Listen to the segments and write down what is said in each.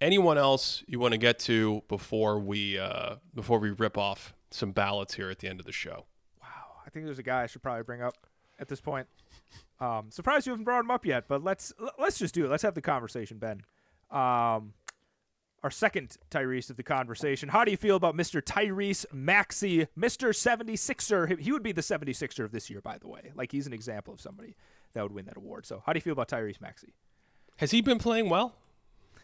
Anyone else you want to get to before we rip off some ballots here at the end of the show? Wow, I think there's a guy I should probably bring up at this point. Surprised you haven't brought him up yet, but let's just do it. Let's have the conversation, Ben. Our second Tyrese of the conversation. How do you feel about Mr. Tyrese Maxey, Mr. 76er? He would be the 76er of this year, by the way. Like, he's an example of somebody that would win that award. So how do you feel about Tyrese Maxey? Has he been playing well?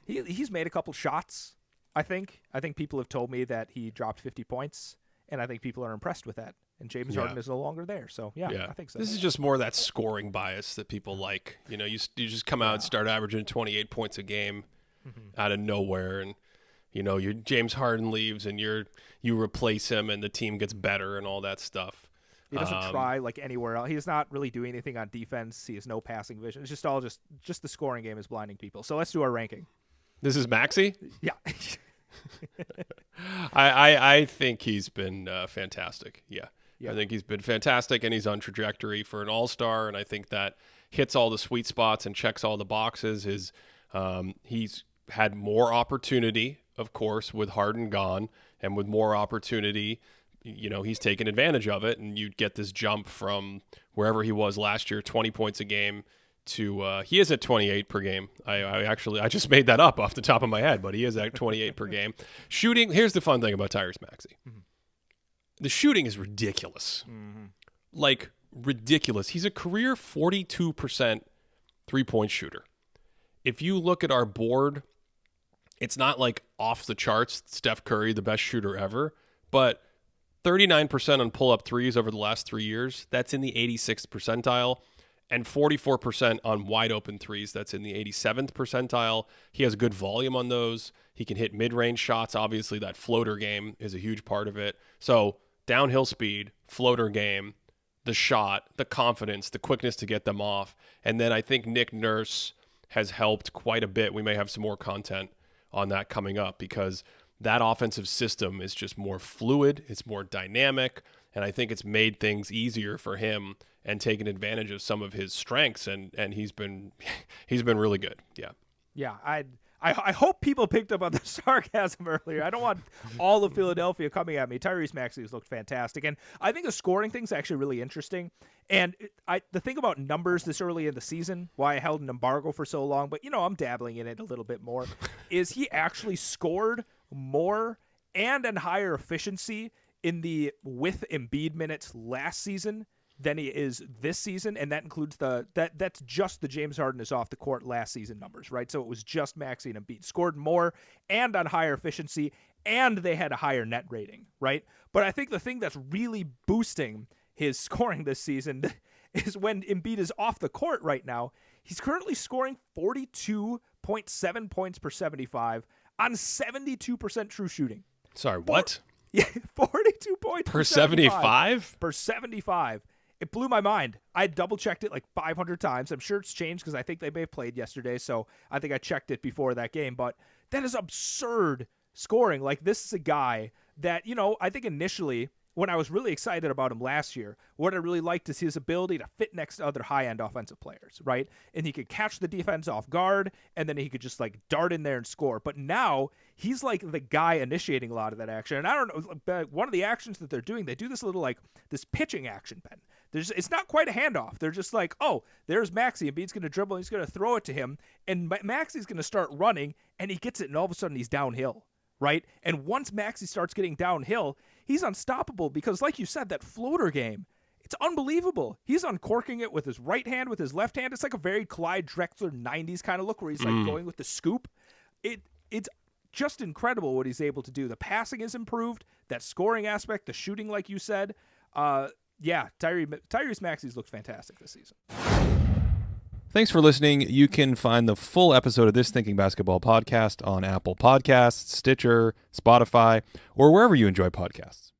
He's made a couple shots, I think. I think people have told me that he dropped 50 points, and I think people are impressed with that. And James Harden is no longer there. So, yeah, I think so. This is just more of that scoring bias that people like. You know, you just come out and start averaging 28 points a game out of nowhere, and you know, your James Harden leaves and you replace him and the team gets better and all that stuff. He doesn't try like anywhere else. He's not really doing anything on defense. He has no passing vision. It's just all just the scoring game is blinding people. So let's do our ranking. This is Maxey? Yeah. I think he's been fantastic. Yeah. I think he's been fantastic, and he's on trajectory for an all-star, and I think that hits all the sweet spots and checks all the boxes. He's had more opportunity, of course, with Harden gone, and with more opportunity, you know, he's taken advantage of it, and you get this jump from wherever he was last year, 20 points a game, to he is at 28 per game. I just made that up off the top of my head, but he is at 28 per game. Shooting, here's the fun thing about Tyrese Maxey. Mm-hmm. The shooting is ridiculous. Mm-hmm. Like, ridiculous. He's a career 42% three-point shooter. If you look at our board, it's not like off the charts, Steph Curry, the best shooter ever, but 39% on pull-up threes over the last 3 years, that's in the 86th percentile, and 44% on wide-open threes, that's in the 87th percentile. He has good volume on those. He can hit mid-range shots. Obviously, that floater game is a huge part of it. So downhill speed, floater game, the shot, the confidence, the quickness to get them off. And then I think Nick Nurse has helped quite a bit. We may have some more content on that coming up because that offensive system is just more fluid. It's more dynamic. And I think it's made things easier for him and taken advantage of some of his strengths. And he's been really good. Yeah. Yeah. I hope people picked up on the sarcasm earlier. I don't want all of Philadelphia coming at me. Tyrese Maxey has looked fantastic. And I think the scoring thing's actually really interesting. And the thing about numbers this early in the season, why I held an embargo for so long, but, you know, I'm dabbling in it a little bit more, is he actually scored more and in higher efficiency in the with Embiid minutes last season than he is this season, and that includes that's just the James Harden is off the court last season numbers, right? So it was just Maxey and Embiid scored more and on higher efficiency, and they had a higher net rating, right? But I think the thing that's really boosting his scoring this season is when Embiid is off the court right now. He's currently scoring 42.7 points per 75 on 72% true shooting. Sorry, what? Yeah, 42 points per 75? Per 75. It blew my mind. I double-checked it like 500 times. I'm sure it's changed because I think they may have played yesterday, so I think I checked it before that game. But that is absurd scoring. Like, this is a guy that, you know, I think initially when I was really excited about him last year, what I really liked is his ability to fit next to other high-end offensive players, right? And he could catch the defense off guard, and then he could just, like, dart in there and score. But now he's, like, the guy initiating a lot of that action. And I don't know, one of the actions that they're doing, they do this little, like, this pitching action, Ben. It's not quite a handoff. They're just like, oh, there's Maxey. Embiid's going to dribble. He's going to throw it to him. And Maxey's going to start running, and he gets it, and all of a sudden he's downhill, right? And once Maxey starts getting downhill, he's unstoppable because, like you said, that floater game, it's unbelievable. He's uncorking it with his right hand, with his left hand. It's like a very Clyde Drexler 90s kind of look where he's like going with the scoop. It's just incredible what he's able to do. The passing is improved, that scoring aspect, the shooting, like you said. Yeah, Tyrese Maxey's looked fantastic this season. Thanks for listening. You can find the full episode of This Thinking Basketball podcast on Apple Podcasts, Stitcher, Spotify, or wherever you enjoy podcasts.